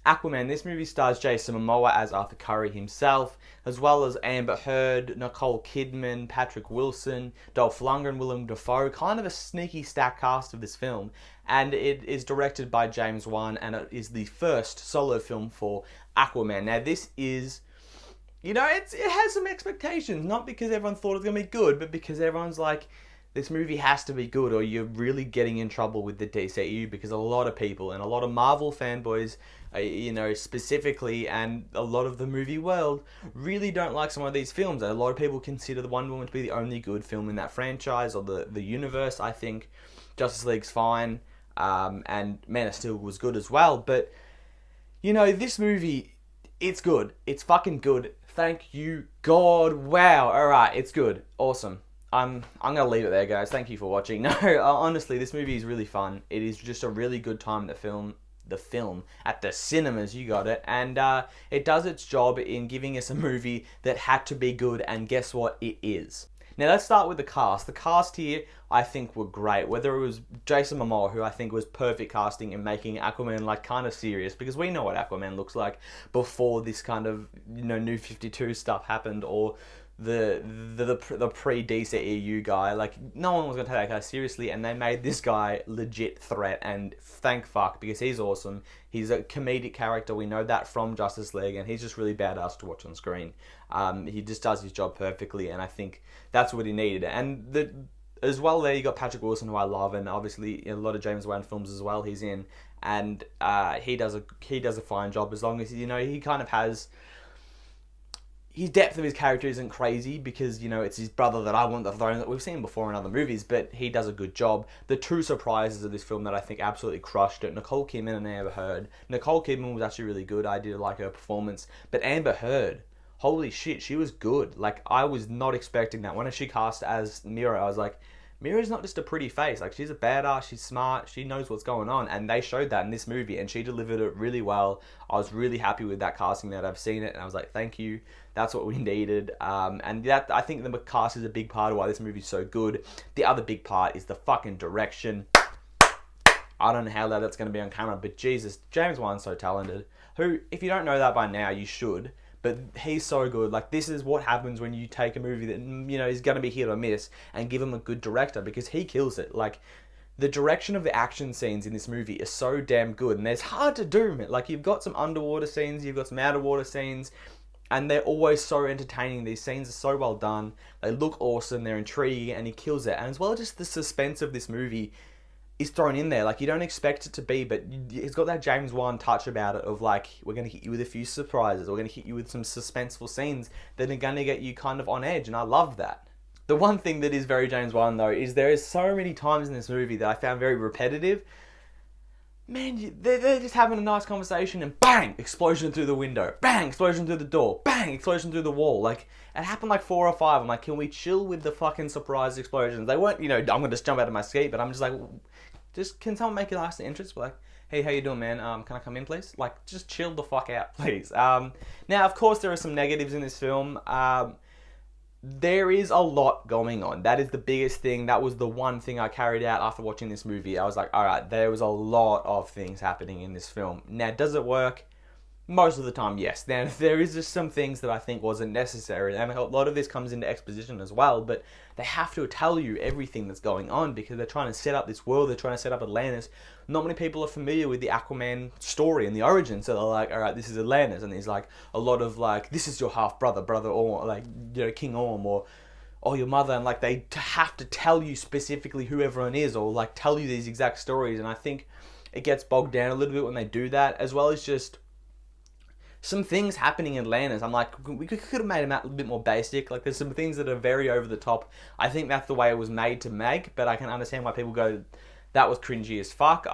Aquaman, this movie stars Jason Momoa as Arthur Curry himself, as well as Amber Heard, Nicole Kidman, Patrick Wilson, Dolph Lundgren, Willem Dafoe, kind of a sneaky stacked cast of this film. And it is directed by James Wan, and it is the first solo film for Aquaman. Now, this is, it has some expectations, not because everyone thought it was going to be good, but because everyone's like, this movie has to be good or you're really getting in trouble with the DCU, because a lot of people and a lot of Marvel fanboys, specifically, and a lot of the movie world really don't like some of these films. A lot of people consider the Wonder Woman to be the only good film in that franchise or the universe. I think Justice League's fine, and Man of Steel was good as well. But, this movie, it's good. It's fucking good. Thank you, God. Wow. Alright, it's good. Awesome. I'm gonna leave it there, guys. Thank you for watching. No, honestly, this movie is really fun. It is just a really good time to film the film at the cinemas. You got it. And it does its job in giving us a movie that had to be good, and guess what? It is. Now, let's start with the cast. The cast here, I think, were great. Whether it was Jason Momoa, who I think was perfect casting in making Aquaman, kind of serious, because we know what Aquaman looks like before this kind of, New 52 stuff happened, or the pre-DCEU guy. No one was going to take that guy seriously, and they made this guy legit threat, and thank fuck, because he's awesome. He's a comedic character. We know that from Justice League, and he's just really badass to watch on screen. He just does his job perfectly, and I think that's what he needed. And as well, there you got Patrick Wilson, who I love, and obviously a lot of James Wan films as well he's in, and he does a fine job, as long as he kind of has. His depth of his character isn't crazy, because, it's his brother that I want the throne that we've seen before in other movies, but he does a good job. The two surprises of this film that I think absolutely crushed it, Nicole Kidman and Amber Heard. Nicole Kidman was actually really good. I did like her performance. But Amber Heard, holy shit, she was good. I was not expecting that. When she cast as Mira, I was like, Mira's not just a pretty face. She's a badass, she's smart, she knows what's going on, and they showed that in this movie, and she delivered it really well. I was really happy with that casting, that I've seen it, and I was like, thank you, that's what we needed. And that, I think the cast is a big part of why this movie's so good. The other big part is the fucking direction. I don't know how that's going to be on camera, but Jesus, James Wan's so talented. Who, if you don't know that by now, you should. But he's so good. This is what happens when you take a movie that, is going to be hit or miss, and give him a good director, because he kills it. The direction of the action scenes in this movie is so damn good, and it's hard to do, man. You've got some underwater scenes, you've got some out of water scenes, and they're always so entertaining. These scenes are so well done. They look awesome, they're intriguing, and he kills it. And as well, just the suspense of this movie is thrown in there. You don't expect it to be, but it's got that James Wan touch about it of we're going to hit you with a few surprises. We're going to hit you with some suspenseful scenes that are going to get you kind of on edge, and I love that. The one thing that is very James Wan, though, is there is so many times in this movie that I found very repetitive. Man, they're just having a nice conversation, and bang, explosion through the window. Bang, explosion through the door. Bang, explosion through the wall. It happened 4 or 5. I'm like, can we chill with the fucking surprise explosions? They weren't, I'm going to just jump out of my seat, but I'm just like, can someone make it nice and interesting? Hey, how you doing, man? Can I come in, please? Just chill the fuck out, please. Now, of course, there are some negatives in this film. There is a lot going on. That is the biggest thing. That was the one thing I carried out after watching this movie. I was like, alright, there was a lot of things happening in this film. Now, does it work? Most of the time, yes. Now, there is just some things that I think wasn't necessary, and a lot of this comes into exposition as well, but they have to tell you everything that's going on, because they're trying to set up this world, they're trying to set up Atlantis. Not many people are familiar with the Aquaman story and the origin, so they're like, alright, this is Atlantis, and there's a lot of this is your half-brother, or King Orm, or your mother, and they have to tell you specifically who everyone is, or tell you these exact stories, and I think it gets bogged down a little bit when they do that, as well as just some things happening in Atlantis. I'm like, we could have made them a little bit more basic. There's some things that are very over the top. I think that's the way it was made to make, but I can understand why people go, that was cringy as fuck.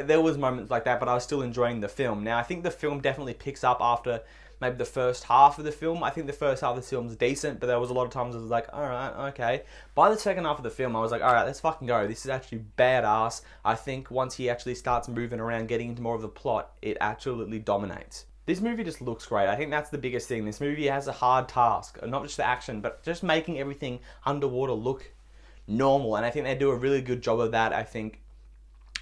There was moments like that, but I was still enjoying the film. Now, I think the film definitely picks up after maybe the first half of the film. I think the first half of the film's decent, but there was a lot of times I was like, alright, okay. By the second half of the film, I was like, alright, let's fucking go. This is actually badass. I think once he actually starts moving around, getting into more of the plot, it absolutely dominates. This movie just looks great. I think that's the biggest thing. This movie has a hard task. Not just the action, but just making everything underwater look normal. And I think they do a really good job of that. I think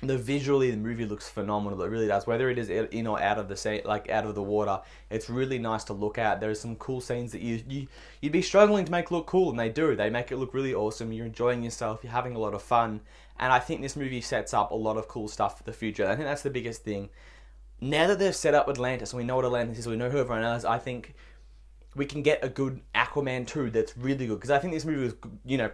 visually, the movie looks phenomenal. It really does. Whether it is in or out of the sea, like out of the water, it's really nice to look at. There's some cool scenes that you'd be struggling to make look cool, and they do. They make it look really awesome. You're enjoying yourself. You're having a lot of fun, and I think this movie sets up a lot of cool stuff for the future. I think that's the biggest thing. Now that they've set up Atlantis, and we know what Atlantis is, we know who everyone is. I think we can get a good Aquaman 2 that's really good. Because I think this movie was,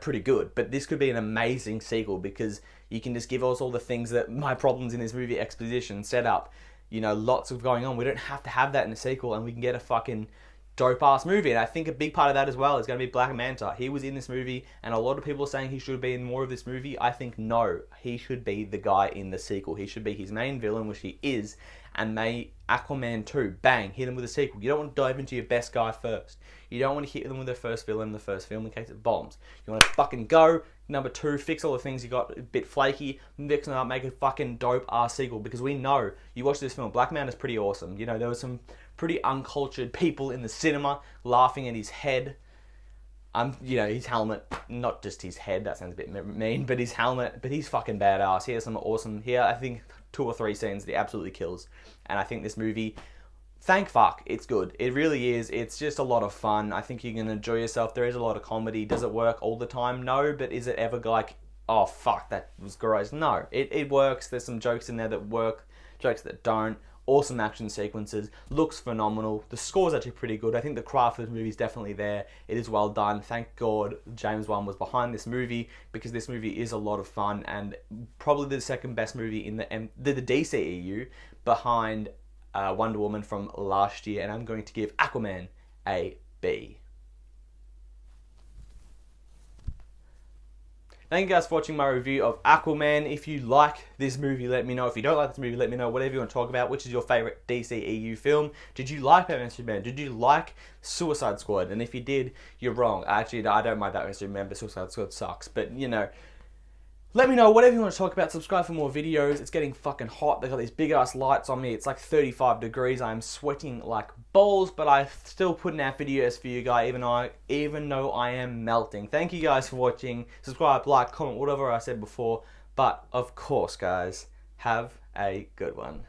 pretty good. But this could be an amazing sequel because you can just give us all the things that my problems in this movie exposition set up. Lots of going on. We don't have to have that in a sequel, and we can get a fucking dope-ass movie. And I think a big part of that as well is going to be Black Manta. He was in this movie, and a lot of people are saying he should be in more of this movie. I think no. He should be the guy in the sequel. He should be his main villain, which he is. And may Aquaman 2, bang, hit him with a sequel. You don't want to dive into your best guy first. You don't want to hit them with their first villain in the first film in case it bombs. You want to fucking go, number 2, fix all the things you got a bit flaky, mix them up, make a fucking dope-ass sequel. Because we know, you watch this film, Black Manta's pretty awesome. There was some pretty uncultured people in the cinema laughing at his head. His helmet, not just his head, that sounds a bit mean, but his helmet, but he's fucking badass. He has some awesome, I think 2 or 3 scenes that he absolutely kills. And I think this movie, thank fuck, it's good. It really is. It's just a lot of fun. I think you can enjoy yourself. There is a lot of comedy. Does it work all the time? No, but is it ever like, oh fuck, that was gross? No, it works. There's some jokes in there that work, jokes that don't. Awesome action sequences, looks phenomenal. The score's actually pretty good. I think the craft of the movie is definitely there. It is well done. Thank God James Wan was behind this movie because this movie is a lot of fun and probably the second best movie in the DCEU behind Wonder Woman from last year. And I'm going to give Aquaman a B. Thank you guys for watching my review of Aquaman. If you like this movie, let me know. If you don't like this movie, let me know. Whatever you want to talk about. Which is your favourite DCEU film? Did you like Batman Superman? Did you like Suicide Squad? And if you did, you're wrong. Actually, I don't mind Batman Superman, but Suicide Squad sucks. But, let me know whatever you want to talk about. Subscribe for more videos. It's getting fucking hot. They got these big ass lights on me. It's like 35 degrees. I'm sweating like balls, but I'm still putting out videos for you guys, even though I am melting. Thank you guys for watching. Subscribe, like, comment, whatever I said before. But of course, guys, have a good one.